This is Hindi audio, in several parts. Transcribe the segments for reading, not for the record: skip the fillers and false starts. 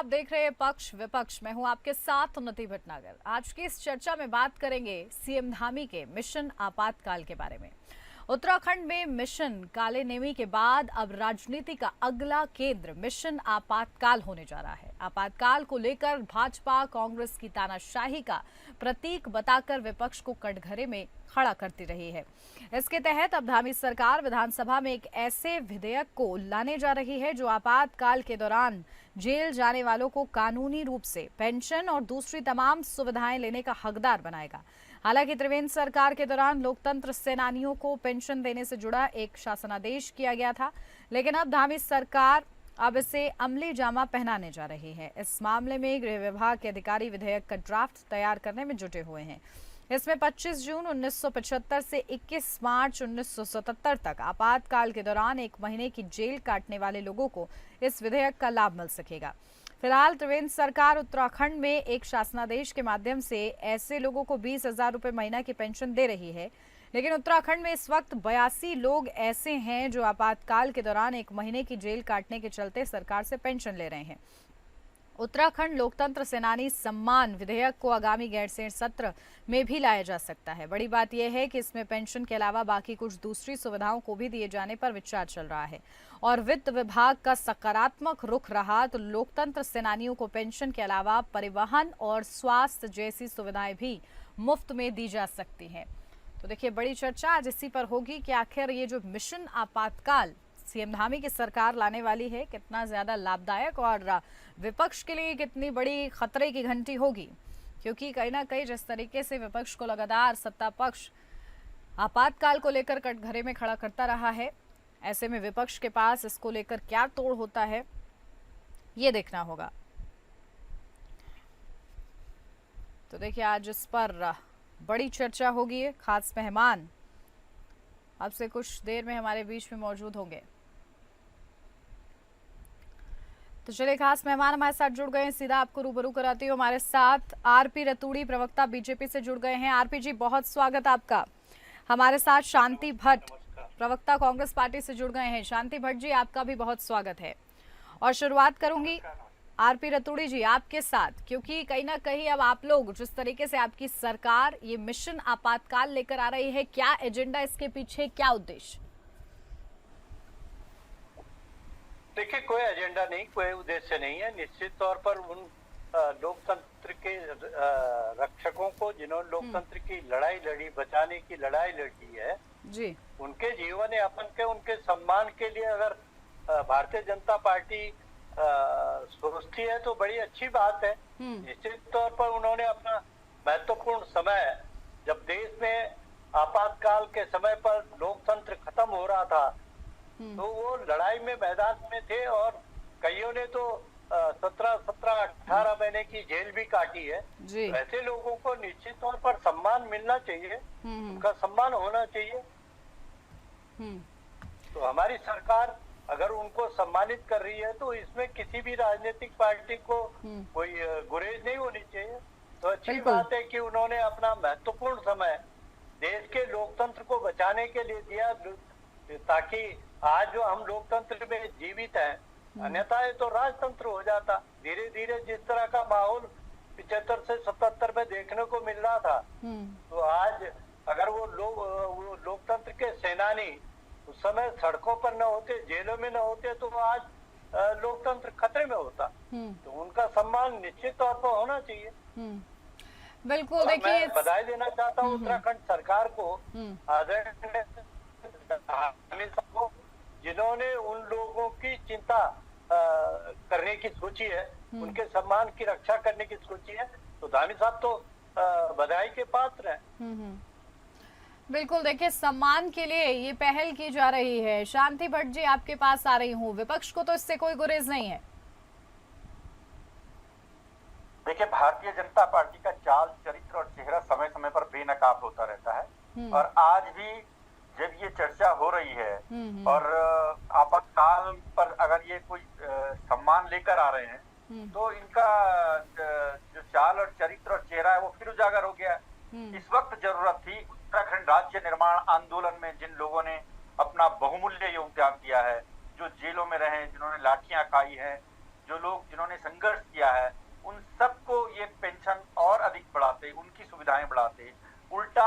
आप देख रहे हैं पक्ष विपक्ष। मैं हूं आपके साथ उन्नति भटनागर। आज की इस चर्चा में बात करेंगे सीएम धामी के मिशन आपातकाल के बारे में। उत्तराखंड में मिशन काले नेमी के बाद अब राजनीति का अगला केंद्र मिशन आपातकाल होने जा रहा है। आपातकाल को लेकर भाजपा कांग्रेस की तानाशाही का प्रतीक बताकर विपक्ष को कटघरे में खड़ा करती रही है। इसके तहत अब धामी सरकार विधानसभा में एक ऐसे विधेयक को लाने जा रही है जो आपातकाल के दौरान जेल जाने वालों को कानूनी रूप से पेंशन और दूसरी तमाम सुविधाएं लेने का हकदार बनाएगा। हालांकि त्रिवेंद्र सरकार के दौरान लोकतंत्र सेनानियों को पेंशन देने से जुड़ा एक शासनादेश किया गया था, लेकिन अब धामी सरकार अब इसे अमली जामा पहनाने जा रही है। इस मामले में गृह विभाग के अधिकारी विधेयक का ड्राफ्ट तैयार करने में जुटे हुए हैं। इसमें 25 जून 1975 से 21 मार्च 1977 तक आपातकाल के दौरान 1 महीने की जेल काटने वाले लोगों को इस विधेयक का लाभ मिल सकेगा। फिलहाल त्रिवेंद्र सरकार उत्तराखंड में एक शासनादेश के माध्यम से ऐसे लोगों को 20,000 रुपए महीना की पेंशन दे रही है, लेकिन उत्तराखंड में इस वक्त 82 लोग ऐसे हैं जो आपातकाल के दौरान 1 महीने की जेल काटने के चलते सरकार से पेंशन ले रहे हैं। उत्तराखंड लोकतंत्र सेनानी सम्मान विधेयक को आगामी गैरसैंण सत्र में भी लाया जा सकता है। बड़ी बात यह है कि इसमें पेंशन के अलावा बाकी कुछ दूसरी सुविधाओं को भी दिए जाने पर विचार चल रहा है और वित्त विभाग का सकारात्मक रुख रहा तो लोकतंत्र सेनानियों को पेंशन के अलावा परिवहन और स्वास्थ्य जैसी सुविधाएं भी मुफ्त में दी जा सकती हैं। तो देखिए, बड़ी चर्चा आज इसी पर होगी कि आखिर ये जो मिशन आपातकाल सीएम धामी की सरकार लाने वाली है कितना ज्यादा लाभदायक और विपक्ष के लिए कितनी बड़ी खतरे की घंटी होगी, क्योंकि कहीं ना कहीं जिस तरीके से विपक्ष को लगातार सत्ता पक्ष आपातकाल को लेकर कटघरे में खड़ा करता रहा है, ऐसे में विपक्ष के पास इसको लेकर क्या तोड़ होता है ये देखना होगा। तो देखिए, आज इस पर बड़ी चर्चा होगी। खास मेहमान अब से कुछ देर में हमारे बीच में मौजूद होंगे। तो चलिए, खास मेहमान हमारे साथ जुड़ गए हैं, सीधा आपको रूबरू कराती हूँ। हमारे साथ आरपी रतूड़ी प्रवक्ता बीजेपी से जुड़ गए हैं। आरपी जी, बहुत स्वागत आपका। हमारे साथ शांति भट्ट प्रवक्ता कांग्रेस पार्टी से जुड़ गए हैं। शांति भट्ट जी, आपका भी बहुत स्वागत है। और शुरुआत करूंगी आरपी रतूड़ी जी आपके साथ, क्योंकि कहीं ना कहीं अब आप लोग जिस तरीके से आपकी सरकार ये मिशन आपातकाल लेकर आ रही है, क्या एजेंडा इसके पीछे, क्या उद्देश्य? देखिए, कोई एजेंडा नहीं, कोई उद्देश्य नहीं है। निश्चित तौर पर उन लोकतंत्र के रक्षकों को जिन्होंने लोकतंत्र की लड़ाई लड़ी, बचाने की लड़ाई लड़ी है जी, उनके जीवन यापन के, उनके सम्मान के लिए अगर भारतीय जनता पार्टी सोचती है तो बड़ी अच्छी बात है। निश्चित तौर पर उन्होंने अपना महत्वपूर्ण समय, जब देश में आपातकाल के समय पर लोकतंत्र खत्म हो रहा था, तो वो लड़ाई में मैदान में थे और कईयों ने तो 17-18 महीने की जेल भी काटी है। ऐसे लोगों को निश्चित तौर पर सम्मान मिलना चाहिए, उनका सम्मान होना चाहिए। तो हमारी सरकार अगर उनको सम्मानित कर रही है तो इसमें किसी भी राजनीतिक पार्टी को कोई गुरेज नहीं होनी चाहिए। तो अच्छी बात है कि उन्होंने अपना महत्वपूर्ण समय देश के लोकतंत्र को बचाने के लिए दिया, ताकि आज जो हम लोकतंत्र में जीवित हैं, अन्यथा ये तो राजतंत्र हो जाता। धीरे धीरे जिस तरह का माहौल 75 से 77 में देखने को मिल रहा था, तो आज अगर वो लोकतंत्र के सेनानी उस समय सड़कों पर न होते, जेलों में न होते, तो आज लोकतंत्र खतरे में होता। तो उनका सम्मान निश्चित तौर पर होना चाहिए। बिल्कुल। देखिए, मैं बधाई देना चाहता हूँ उत्तराखंड सरकार को, जिन्होंने उन लोगों की चिंता करने की सोची है, उनके सम्मान की रक्षा करने की सोची है। तो धामी साहब तो बधाई के पात्र हैं। बिल्कुल। देखिए, सम्मान के लिए ये पहल की जा रही है। शांति भट्ट जी, आपके पास आ रही हूँ। विपक्ष को तो इससे कोई गुरेज नहीं है। देखिए, भारतीय जनता पार्टी का चाल, चरित्र और चेहरा समय समय पर बेनकाब होता रहता है और आज भी जब ये चर्चा हो रही है और आपातकाल पर अगर ये कोई सम्मान लेकर आ रहे हैं, तो इनका जो चाल और चरित्र और चेहरा है वो फिर उजागर हो गया। इस वक्त जरूरत थी उत्तराखंड राज्य निर्माण आंदोलन में जिन लोगों ने अपना बहुमूल्य योगदान दिया है, जो जेलों में रहे, जिन्होंने लाठियां खाई हैं, जो लोग जिन्होंने संघर्ष किया है, उन सबको ये पेंशन और अधिक बढ़ाते, उनकी सुविधाएं बढ़ाते। उल्टा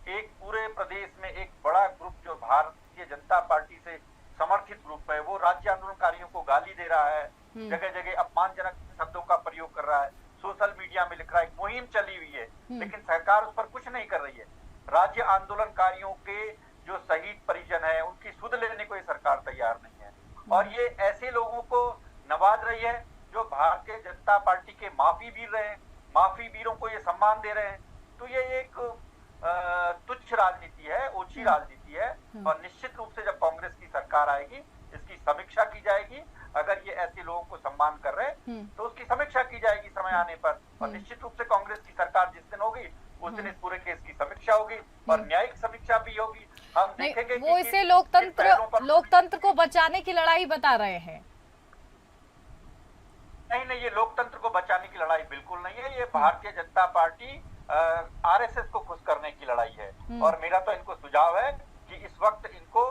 एक पूरे प्रदेश में एक बड़ा ग्रुप जो भारतीय जनता पार्टी से समर्थित ग्रुप है, वो राज्य आंदोलनकारियों को गाली दे रहा है, जगह जगह अपमानजनक शब्दों का प्रयोग कर रहा है, सोशल मीडिया में लिख रहा है। एक मुहिम चली हुई है, लेकिन सरकार उस पर कुछ नहीं कर रही है। राज्य आंदोलनकारियों के जो शहीद परिजन है, उनकी सुध लेने को ये सरकार तैयार नहीं है। और ये ऐसे लोगों को नवाज रही है जो भारतीय जनता पार्टी के माफी वीर रहे हैं, माफी वीरों को ये सम्मान दे रहे हैं। तो ये एक तुच्छ राजनीति है, ओछी राजनीति है। और निश्चित रूप से जब कांग्रेस की सरकार आएगी, इसकी समीक्षा की जाएगी। अगर ये ऐसे लोगों को सम्मान कर रहे हैं तो उसकी समीक्षा की जाएगी समय आने पर। और निश्चित रूप से कांग्रेस की सरकार जिस दिन होगी, उस दिन इस पूरे केस की समीक्षा होगी और न्यायिक समीक्षा भी होगी। हम देखेंगे वो इसे लोकतंत्र को बचाने की लड़ाई बता रहे हैं। नहीं, ये लोकतंत्र को बचाने की लड़ाई बिल्कुल नहीं है। ये भारतीय जनता पार्टी आरएसएस को खुश करने की लड़ाई है। और मेरा तो इनको सुझाव है कि इस वक्त इनको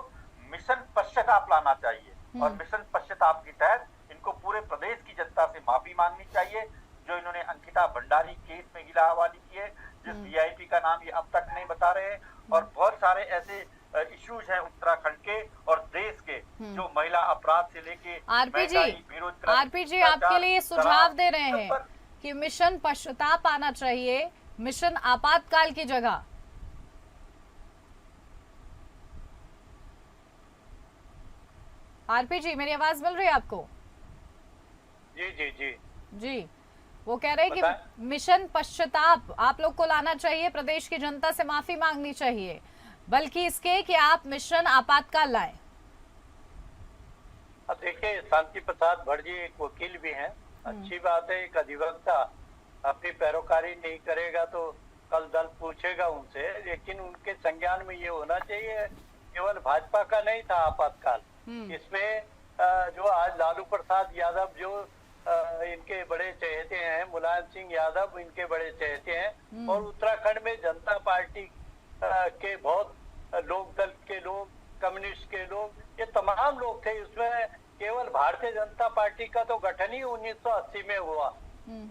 मिशन पश्चाताप लाना चाहिए। और मिशन पश्चाताप के तहत इनको पूरे प्रदेश की जनता से माफी मांगनी चाहिए। जो इन्होंने अंकिता भंडारी केस में गिला हवाली की है, जिस वीआईपी का नाम ये अब तक नहीं बता रहे हैं, और बहुत सारे ऐसे इश्यूज हैं उत्तराखंड के और देश के, जो महिला अपराध से लेके आरपी जी आपके लिए सुझाव दे रहे हैं कि मिशन पश्चाताप आना चाहिए, मिशन आपातकाल की जगह। आरपी जी, मेरी आवाज मिल रही है आपको? जी, वो कह रहे हैं कि मिशन पश्चाताप आप लोग को लाना चाहिए, प्रदेश की जनता से माफी मांगनी चाहिए, बल्कि इसके कि आप मिशन आपातकाल लाएं। अब देखिए, शांति प्रसाद भटजी एक वकील भी हैं। अच्छी बात है, एक अधिवक्ता अपनी पैरोकारी नहीं करेगा तो कल दल पूछेगा उनसे, लेकिन उनके संज्ञान में ये होना चाहिए केवल भाजपा का नहीं था आपातकाल। इसमें जो आज लालू प्रसाद यादव जो इनके बड़े चहेते हैं, मुलायम सिंह यादव इनके बड़े चहेते हैं, और उत्तराखंड में जनता पार्टी के बहुत लोक दल के लोग, कम्युनिस्ट के लोग, ये तमाम लोग थे। इसमें केवल भारतीय जनता पार्टी का तो गठन ही 1980 में हुआ।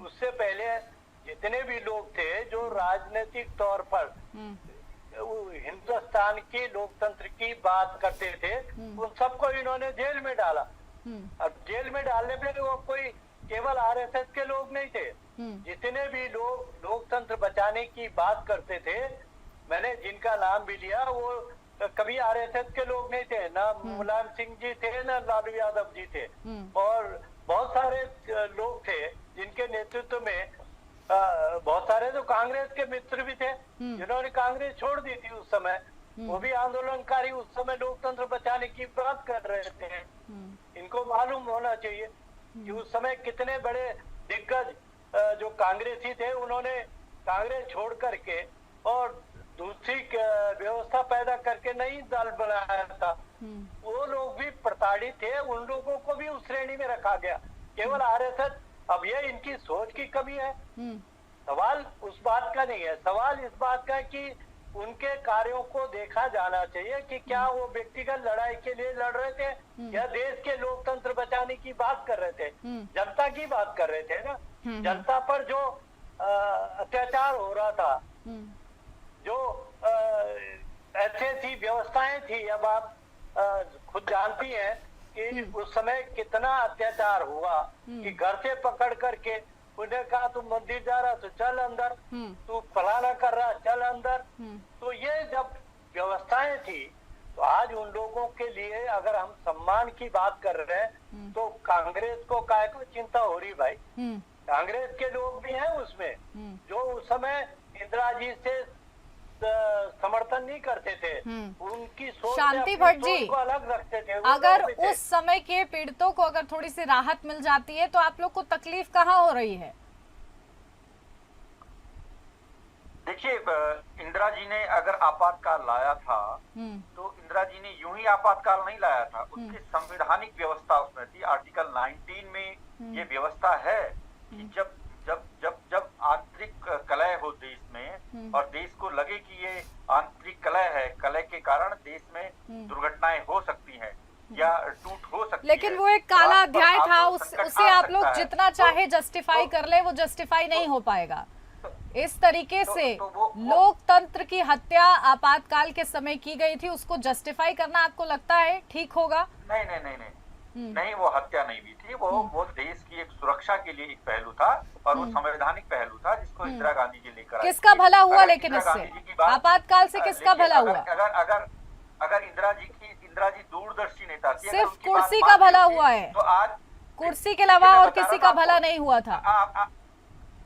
उससे पहले जितने भी लोग थे जो राजनीतिक तौर पर हिंदुस्तान की लोकतंत्र की बात करते थे, उन सबको इन्होंने जेल में डाला। अब जेल में डालने में वो कोई केवल आरएसएस के लोग नहीं थे। जितने भी लोग लोकतंत्र बचाने की बात करते थे, मैंने जिनका नाम भी लिया, वो कभी आरएसएस के लोग नहीं थे। ना मुलायम सिंह जी थे, ना लालू यादव जी थे। और बहुत सारे लोग थे जिनके नेतृत्व में बहुत सारे तो कांग्रेस के मित्र भी थे, जिन्होंने कांग्रेस छोड़ दी थी उस समय। वो भी आंदोलनकारी उस समय लोकतंत्र बचाने की बात कर रहे थे। इनको मालूम होना चाहिए कि उस समय कितने बड़े दिग्गज जो कांग्रेसी थे, उन्होंने कांग्रेस छोड़ करके और दूसरी व्यवस्था पैदा करके नई दल बनाया था। वो लोग भी प्रताड़ित थे, उन लोगों को भी उस श्रेणी में रखा गया। केवल आरएसएस, अब ये इनकी सोच की कमी है। सवाल उस बात का नहीं है, सवाल इस बात का है कि उनके कार्यों को देखा जाना चाहिए कि क्या वो व्यक्तिगत लड़ाई के लिए लड़ रहे थे या देश के लोकतंत्र बचाने की बात कर रहे थे, जनता की बात कर रहे थे ना। जनता पर जो अत्याचार हो रहा था, जो ऐसी व्यवस्थाएं थी, अब आप खुद जानती हैं कि उस समय कितना अत्याचार हुआ कि घर से पकड़ करके उन्हें कहा तुम मंदिर जा रहा तो चल अंदर, तू फलाना कर रहा चल अंदर। तो ये जब व्यवस्थाएं थी, तो आज उन लोगों के लिए अगर हम सम्मान की बात कर रहे हैं तो कांग्रेस को काहे को चिंता हो रही भाई? कांग्रेस के लोग भी हैं उसमें जो उस समय इंदिरा जी से समर्थन नहीं करते थे। उनकी सोच शांति भट्ट जी को अलग रखते थे। अगर उस समय के पीड़ितों को अगर थोड़ी सी राहत मिल जाती है तो आप लोग को तकलीफ कहाँ हो रही है? देखिए, इंदिरा जी ने अगर आपातकाल लाया था तो इंदिरा जी ने यूं ही आपातकाल नहीं लाया था। उसकी संवैधानिक व्यवस्था उसमें थी। आर्टिकल 19 में ये व्यवस्था है कि जब जब जब जब आंतरिक कलह हो देश में और देश को लगे कि ये आंतरिक कलह है, कलह के कारण देश में दुर्घटनाएं हो सकती हैं या टूट हो सकती है। लेकिन वो एक काला अध्याय था, उसे आप लोग जितना चाहे जस्टिफाई कर ले, वो जस्टिफाई नहीं हो पाएगा। इस तरीके से लोकतंत्र की हत्या आपातकाल के समय की गई थी, उसको जस्टिफाई करना आपको लगता है ठीक होगा? नहीं नहीं नहीं नहीं नहीं, वो हत्या नहीं हुई थी। वो देश की एक सुरक्षा के लिए एक पहलू था और वो संवैधानिक पहलू था जिसको इंदिरा गांधी जी लेकर किसका भला हुआ लेकिन इससे आपातकाल से किसका भला हुआ? अगर इंदिरा जी दूरदर्शी नेता थी, सिर्फ कुर्सी का भला हुआ है, तो आज कुर्सी के अलावा और किसी का भला नहीं हुआ था।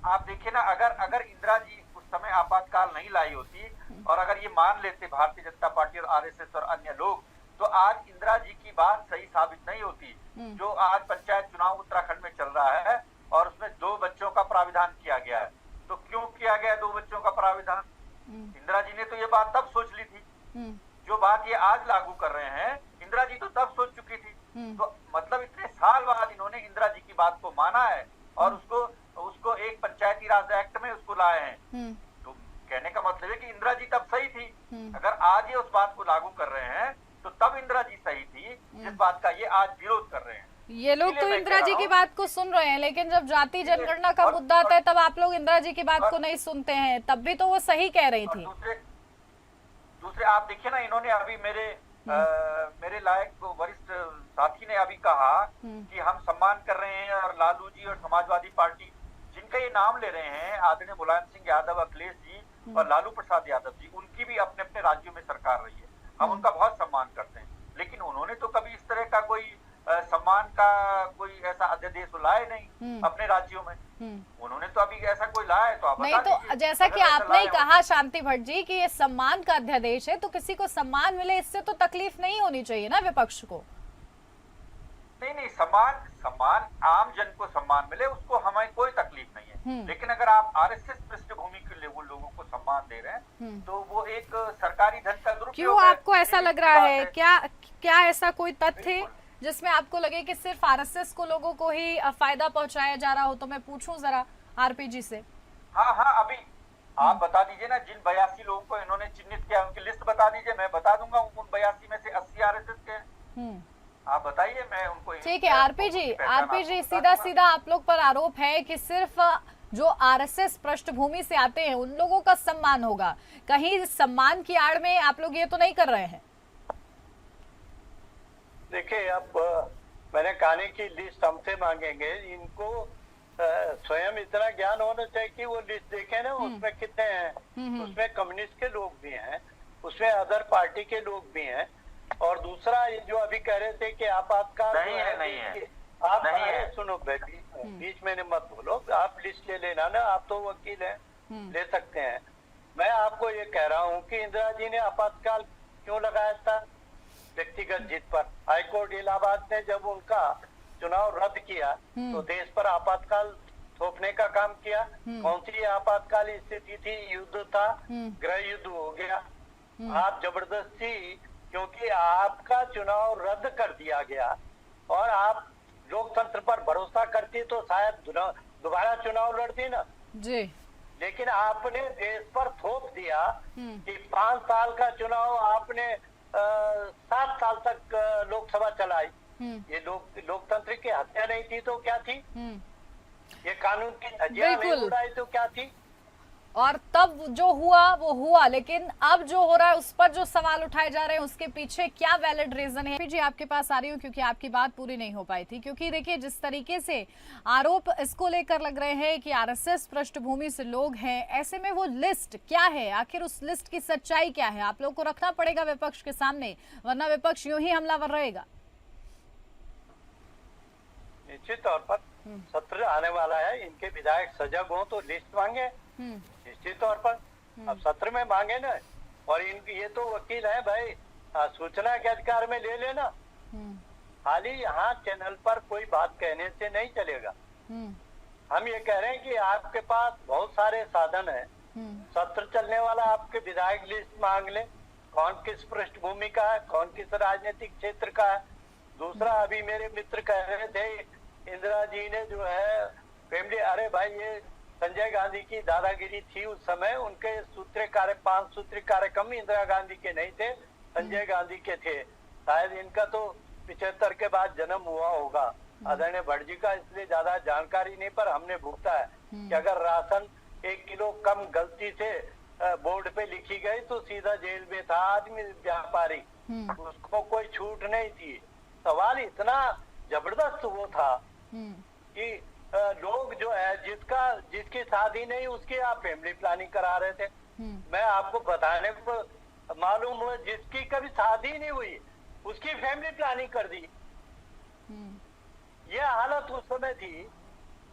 आप देखिए ना, अगर इंदिरा जी उस समय आपातकाल नहीं लाई होती और अगर ये मान लेते भारतीय जनता पार्टी और आरएसएस और अन्य लोग, तो आज इंदिरा जी की बात सही साबित नहीं होती। जो आज पंचायत चुनाव उत्तराखंड में चल रहा है और उसमें 2 बच्चों का प्राविधान किया गया है, तो क्यों किया गया 2 बच्चों का प्राविधान? इंदिरा जी ने तो ये बात तब सोच ली थी। जो बात ये आज लागू कर रहे हैं, इंदिरा जी तो तब सोच चुकी थी। तो मतलब इतने साल बाद इन्होंने इंदिरा जी की बात को माना है और उसको एक पंचायती राज एक्ट में उसको लाए हैं। तो कहने का मतलब है कि इंदिरा जी तब सही थी। अगर आज ये उस बात को लागू कर रहे हैं तो तब इंदिरा जी सही थी, जिस बात का ये आज विरोध कर रहे हैं। ये लोग तो इंदिरा जी की बात को सुन रहे हैं, लेकिन जब जाति जनगणना का मुद्दा आता है तब आप लोग इंदिरा जी की बात को नहीं सुनते हैं। तब भी तो वो सही कह रही थी। दूसरे आप देखिए ना, इन्होंने अभी मेरे लायक वरिष्ठ साथी ने अभी कहा कि हम सम्मान कर रहे हैं और लालू जी और समाजवादी पार्टी जिनका ये नाम ले रहे हैं, आदरणीय मुलायम सिंह यादव, अखिलेश जी और लालू प्रसाद यादव जी, उनकी भी अपने अपने राज्यों में सरकार रही है। हम उनका बहुत सम्मान करते हैं, लेकिन उन्होंने तो कभी इस तरह का कोई सम्मान का कोई ऐसा अध्यादेश लाए नहीं अपने राज्यों में। उन्होंने तो अभी ऐसा कोई लाया है तो आप नहीं। तो जैसा कि आपने ही कहा शांति भट्ट जी कि ये सम्मान का अध्यादेश है, तो किसी को सम्मान मिले इससे तो तकलीफ नहीं होनी चाहिए ना विपक्ष को? नहीं, सम्मान आम जन को सम्मान मिले, उसको हमें कोई तकलीफ नहीं है। लेकिन अगर आप आरएसएस पृष्ठभूमि के लोगों को सम्मान दे रहे हैं तो वो एक सरकारी धन का दुरुपयोग है। क्यों आपको ऐसा लग रहा है? क्या ऐसा कोई तथ्य है जिसमें आपको लगे कि सिर्फ आरएसएस को लोगों को ही फायदा पहुंचाया जा रहा हो? तो मैं पूछूं जरा आरपी जी से। हाँ, अभी आप बता दीजिए ना, जिन 82 लोगों को इन्होंने चिन्हित किया उनकी लिस्ट बता दीजिए, मैं बता दूंगा। उन 82 में से 80 आरएसएस के हैं। आप बताइए, मैं उनको। ठीक है आरपी जी, सीधा आप लोग पर आरोप है कि सिर्फ जो आरएसएस पृष्ठभूमि से आते हैं उन लोगों का सम्मान होगा। कहीं सम्मान की आड़ में आप लोग ये तो नहीं कर रहे हैं? देखिए, अब मैंने कहानी की लिस्ट हमसे मांगेंगे, इनको स्वयं इतना ज्ञान होना चाहिए कि वो लिस्ट देखे ना, उसमें कितने हैं। उसमें कम्युनिस्ट के लोग भी हैं, उसमें अदर पार्टी के लोग भी हैं। और दूसरा ये जो अभी कह रहे थे कि आपातकाल नहीं है। आप सुनो बीच में मत बोलो, आप लिस्ट ले लेना ना, आप तो वकील हैं, ले सकते हैं। मैं आपको ये कह रहा हूँ कि इंदिरा जी ने आपातकाल क्यों लगाया था? व्यक्तिगत जीत पर। हाईकोर्ट इलाहाबाद ने जब उनका चुनाव रद्द किया तो देश पर आपातकाल थोपने का काम किया। कौन सी आपातकाल स्थिति थी? युद्ध था, गृह युद्ध हो गया। आप जबरदस्ती, क्योंकि आपका चुनाव रद्द कर दिया गया और आप लोकतंत्र पर भरोसा करती तो शायद दोबारा चुनाव लड़ती ना जी। लेकिन आपने देश पर थोप दिया कि 5 साल का चुनाव आपने 7 साल तक लोकसभा चलाई। ये लोकतंत्र की हत्या नहीं थी तो क्या थी? ये कानून की धज्जियां नहीं उड़ाई तो क्या थी? और तब जो हुआ वो हुआ, लेकिन अब जो हो रहा है उस पर जो सवाल उठाए जा रहे हैं उसके पीछे क्या वैलिड रीजन है? जी आपके पास आ रही हूँ क्योंकि आपकी बात पूरी नहीं हो पाई थी। क्योंकि देखिए, जिस तरीके से आरोप इसको लेकर लग रहे हैं कि आरएसएस पृष्ठभूमि से लोग हैं, ऐसे में वो लिस्ट क्या है? आखिर उस लिस्ट की सच्चाई क्या है? आप लोग को रखना पड़ेगा विपक्ष के सामने, वरना विपक्ष यूं ही हमलावर रहेगा। निश्चित तौर पर सत्र आने वाला है, इनके विधायक सजग हो तो लिस्ट मांगे निश्चित तौर पर। अब सत्र में मांगे ना, और इनकी ये तो वकील है भाई, सूचना के अधिकार में ले लेना। खाली यहाँ चैनल पर कोई बात कहने से नहीं चलेगा। हम ये कह रहे हैं कि आपके पास बहुत सारे साधन हैं। सत्र चलने वाला, आपके विधायक लिस्ट मांग ले, कौन किस पृष्ठभूमि का है, कौन किस राजनीतिक क्षेत्र का है। दूसरा, अभी मेरे मित्र कह रहे थे इंदिरा जी ने जो है फैमिली, अरे भाई ये संजय गांधी की दादागिरी थी उस समय। उनके सूत्र 5 सूत्री कार्यक्रम इंदिरा गांधी के नहीं थे, संजय गांधी के थे। शायद इनका तो 75 के बाद जन्म हुआ होगा आदरणीय भट्ट जी का, इसलिए ज्यादा जानकारी नहीं, पर हमने भुगता है कि अगर राशन 1 किलो कम गलती से बोर्ड पे लिखी गई तो सीधा जेल में था आदमी, व्यापारी, उसको कोई छूट नहीं थी। सवाल इतना जबरदस्त वो था कि लोग जो है जिसकी शादी नहीं उसकी आप फैमिली प्लानिंग करा रहे थे। मैं आपको बताने को मालूम हुआ जिसकी कभी शादी नहीं हुई उसकी फैमिली प्लानिंग कर दी। ये हालत उस समय थी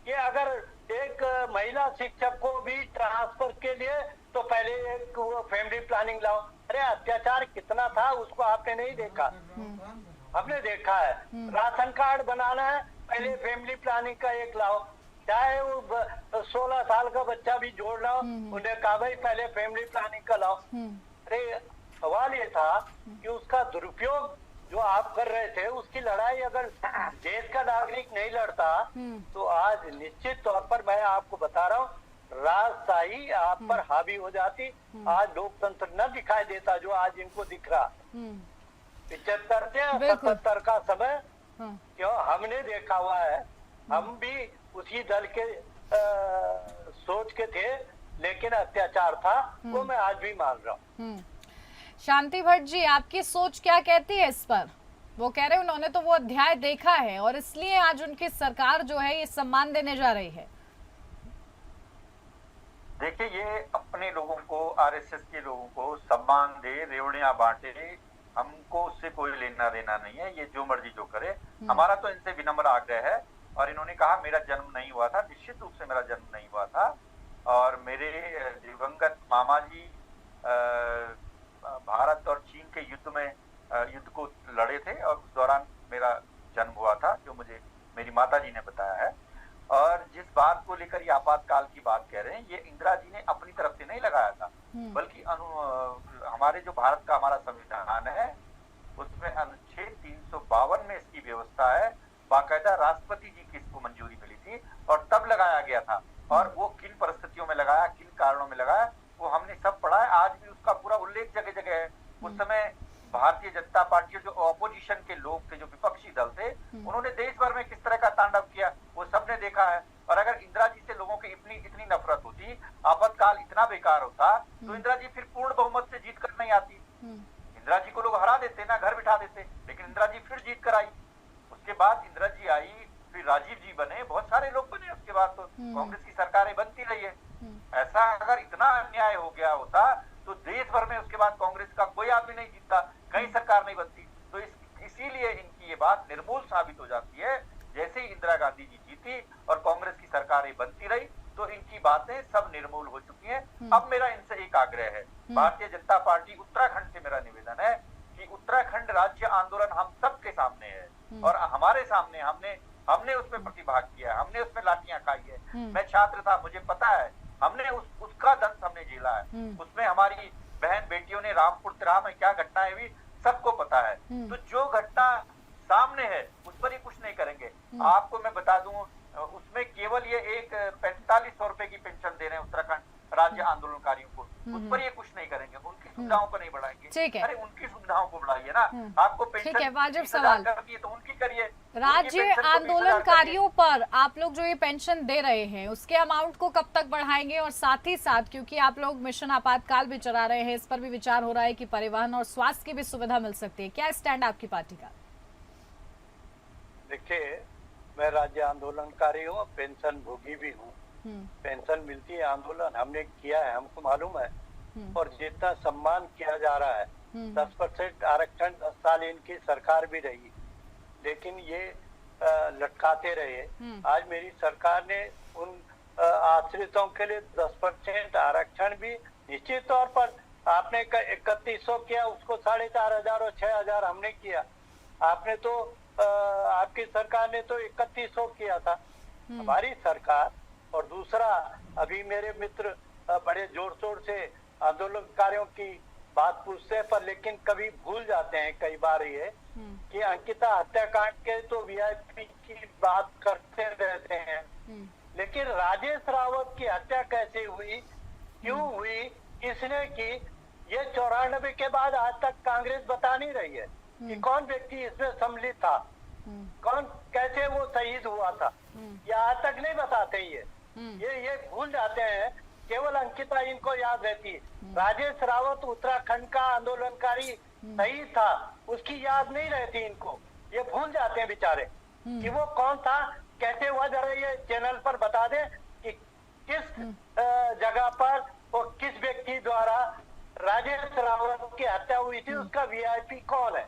कि अगर एक महिला शिक्षक को भी ट्रांसफर के लिए तो पहले एक वो फैमिली प्लानिंग लाओ। अरे अत्याचार कितना था उसको आपने नहीं देखा, हमने देखा है। राशन कार्ड बनाना है पहले फैमिली प्लानिंग का एक लाओ, चाहे वो 16 साल का बच्चा भी जोड़ लाओ, उन्हें कहा भाई पहले फैमिली प्लानिंग का लाओ। अरे सवाल ये था कि उसका दुरुपयोग जो आप कर रहे थे उसकी लड़ाई अगर देश का नागरिक नहीं लड़ता तो आज निश्चित तौर पर मैं आपको बता रहा हूँ राजशाही आप पर हावी हो जाती। आज लोकतंत्र न दिखाई देता जो आज इनको दिख रहा। 75 से 77 का समय क्यों हमने देखा हुआ है, हम भी उसी दल के सोच के थे, लेकिन अत्याचार था वो मैं आज भी मान रहा हूँ। शांति भट्ट जी, आपकी सोच क्या कहती है इस पर? वो कह रहे हैं उन्होंने तो वो अध्याय देखा है और इसलिए आज उनकी सरकार जो है ये सम्मान देने जा रही है। देखिए, ये अपने लोगों को, आरएसएस के लोगों को सम्मान दे, रेवड़ियां बांटे, हमको उससे कोई लेना देना नहीं है। ये जो मर्जी जो करे, हमारा तो इनसे विनम्र आग्रह है। और इन्होंने कहा मेरा जन्म नहीं हुआ था, निश्चित रूप से मेरा जन्म नहीं हुआ था। और मेरे दिवंगत मामा जी भारत और चीन के युद्ध को लड़े थे और उस दौरान मेरा जन्म हुआ था, जो मुझे मेरी माता जी ने बताया है। और जिस बात को लेकर ये आपातकाल की बात कह रहे हैं, ये इंदिरा जी ने अपनी तरफ से नहीं लगाया था, बल्कि हमारे जो भारत का हमारा संविधान है उसमें अनुच्छेद 352 में इसकी व्यवस्था है। बाकायदा राष्ट्रपति जी की इसको मंजूरी मिली थी और तब लगाया गया था। और वो किन परिस्थितियों में लगाया, किन कारणों में लगाया, वो हमने सब पढ़ा है। आज भी उसका पूरा उल्लेख जगह जगह है। उस समय भारतीय जनता पार्टी जो ऑपोजिशन के लोग थे, जो विपक्षी दल थे, उन्होंने देश भर में किस तरह का तांडव किया वो सबने देखा है। और अगर इंदिरा जी से लोगों की इतनी नफरत होती, आपातकाल इतना बेकार होता, तो इंदिरा जी फिर पूर्ण बहुमत से जीत कर नहीं आती। इंदिरा जी को लोग हरा देते ना, घर बिठा देते, लेकिन इंदिरा जी फिर जीत कर आई। उसके बाद इंदिरा जी आई, फिर राजीव जी बने, बहुत सारे लोग बने। उसके बाद तो कांग्रेस की सरकारें बनती रही है। ऐसा अगर इतना अन्याय हो गया होता तो देश भर में उसके बाद कांग्रेस का कोई आदमी नहीं जीतता, कहीं सरकार नहीं बनती। तो इसीलिए इनकी ये बात निर्मूल साबित हो जाती है। जैसे ही इंदिरा गांधी जी जीती और कांग्रेस की सरकारें बनती रही तो इनकी बातें सब निर्मूल हो चुकी हैं। अब मेरा इनसे एक आग्रह है, भारतीय जनता पार्टी उत्तराखंड से मेरा निवेदन है कि उत्तराखंड राज्य आंदोलन हम सबके सामने है और हमारे सामने हमने उसमें प्रतिभाग किया, हमने उसमें लाठियां खाई है। मैं छात्र था, मुझे पता है, हमने उसका दंश हमने झेला है। उसमें हमारी बहन बेटियों ने रामपुर तिराह में क्या घटनाएं हुई सबको पता है। तो जो घटना सामने है उस पर ही कुछ नहीं करेंगे। आपको मैं बता दूं, उसमें केवल ये एक 4500 रुपए की पेंशन दे रहे हैं उत्तराखंड राज्य आंदोलनकारियों को, उस पर ये कुछ नहीं करेंगे, उनकी सुविधाओं को नहीं बढ़ाएंगे। ठीक है, अरे उनकी सुविधाओं को बढ़ाइए ना। आपको पेंशन ठीक है, वाजिब सवाल करनी है तो उनकी करिए। राज्य आंदोलनकारियों पर आप लोग जो ये पेंशन दे रहे हैं उसके अमाउंट को कब तक बढ़ाएंगे? और साथ ही साथ क्योंकि आप लोग मिशन आपातकाल भी चला रहे हैं, इस पर भी विचार हो रहा है कि परिवहन और स्वास्थ्य की भी सुविधा मिल सकती है, क्या स्टैंड आपकी पार्टी का? देखिए, मैं राज्य आंदोलनकारी हूँ, पेंशन भोगी भी हूँ। पेंशन मिलती है, आंदोलन हमने किया है, हमको मालूम है। और जितना सम्मान किया जा रहा है, 10% आरक्षण 10 साल इनकी सरकार भी रही, लेकिन ये लटकाते रहे। आज मेरी सरकार ने उन आश्रितों के लिए 10% आरक्षण भी निश्चित तौर पर, आपने 3100 किया, उसको 4500 और 6000 हमने किया। आपने तो आपकी सरकार ने तो 3100 किया था, हमारी सरकार। और दूसरा, अभी मेरे मित्र बड़े जोर शोर से आंदोलनकारियों की बात पूछते हैं, पर लेकिन कभी भूल जाते हैं कई बार ये कि अंकिता हत्याकांड के तो वीआईपी की बात करते रहते हैं, लेकिन राजेश रावत की हत्या कैसे हुई, क्यों हुई, किसने की, ये 94 के बाद आज तक कांग्रेस बता नहीं रही है। कि कौन व्यक्ति इसमें सम्मिलित था, कौन कैसे वो शहीद हुआ था, ये आज तक नहीं बताते ये भूल जाते हैं। केवल अंकिता इनको याद रहती है। राजेश रावत उत्तराखंड का आंदोलनकारी शहीद था, उसकी याद नहीं रहती इनको, ये भूल जाते हैं बेचारे कि वो कौन था, कैसे हुआ। जरा ये चैनल पर बता दें कि किस जगह पर और किस व्यक्ति द्वारा राजेश रावत की हत्या हुई थी, उसका वीआईपी कौन है।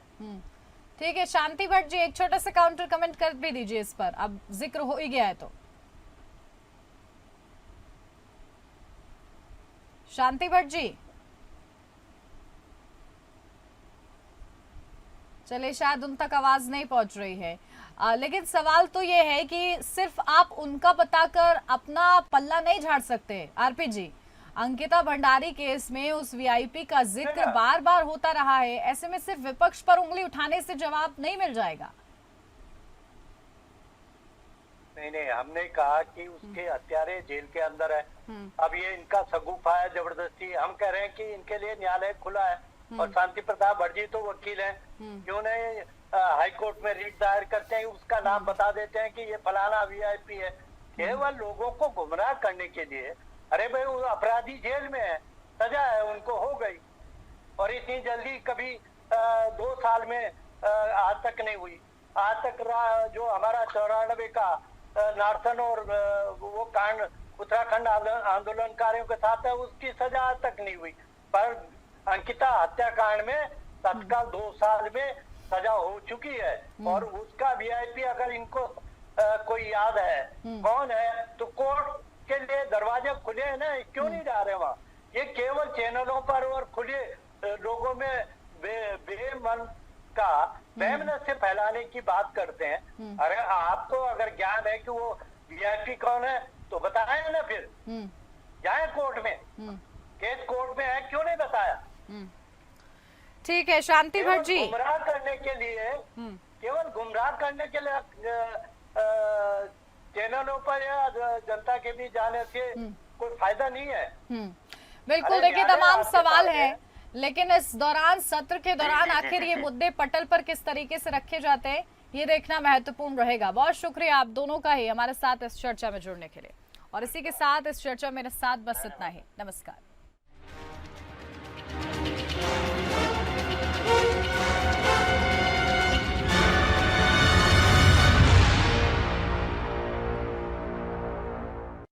ठीक है शांति भट्ट जी, एक छोटा सा काउंटर कमेंट कर भी दीजिए इस पर, अब जिक्र हो ही गया है तो। शांति भट्ट जी, चलिए शायद उन तक आवाज नहीं पहुंच रही है, लेकिन सवाल तो ये है कि सिर्फ आप उनका बताकर अपना पल्ला नहीं झाड़ सकते। आरपी जी, अंकिता भंडारी केस में उस वीआईपी का जिक्र बार बार होता रहा है, ऐसे में सिर्फ विपक्ष पर उंगली उठाने से जवाब नहीं मिल जाएगा। नहीं, हमने कहा कि उसके हत्यारे जेल के अंदर है। अब ये इनका सगुफा है, जबरदस्ती। हम कह रहे हैं कि इनके लिए न्यायालय खुला है और शांति प्रताप भट्ट जी तो वकील हैं, क्यों नहीं हाई कोर्ट में रीट दायर करते हैं, उसका नाम बता देते हैं कि ये फलाना वीआईपी है। केवल लोगों को गुमराह करने के लिए। अरे भाई, वो अपराधी जेल में है, सजा है, उनको हो गई, और इतनी जल्दी कभी 2 साल में आज तक नहीं हुई। आज तक जो हमारा 94 का नार्थन और वो कांड उत्तराखंड आंदोलनकारियों के साथ है, उसकी सजा आज तक नहीं हुई। पर अंकिता हत्याकांड में तत्काल 2 साल में सजा हो चुकी है, और उसका वीआईपी अगर इनको कोई याद है कौन है, तो कोर्ट के लिए दरवाजे खुले हैं ना, क्यों नहीं जा रहे वहाँ। ये केवल चैनलों पर और खुले लोगों में बेमन का बेमन से फैलाने की बात करते हैं। अरे आपको अगर ज्ञान है कि वो वीआईपी कौन है तो बताएं ना, फिर जाए कोर्ट में, केस कोर्ट में है, क्यों नहीं बताया। ठीक है शांति भट्ट जी, गुमराह करने के लिए, केवल गुमराह करने के लिए चैनलों पर या जनता के बीच जाने से कोई फायदा नहीं है। बिल्कुल। देखिए तमाम सवाल हैं, लेकिन इस दौरान सत्र के दौरान आखिर ये मुद्दे पटल पर किस तरीके से रखे जाते हैं, ये देखना महत्वपूर्ण रहेगा। बहुत शुक्रिया आप दोनों का ही हमारे साथ इस चर्चा में जुड़ने के लिए, और इसी के साथ इस चर्चा में मेरे साथ बस इतना ही। नमस्कार।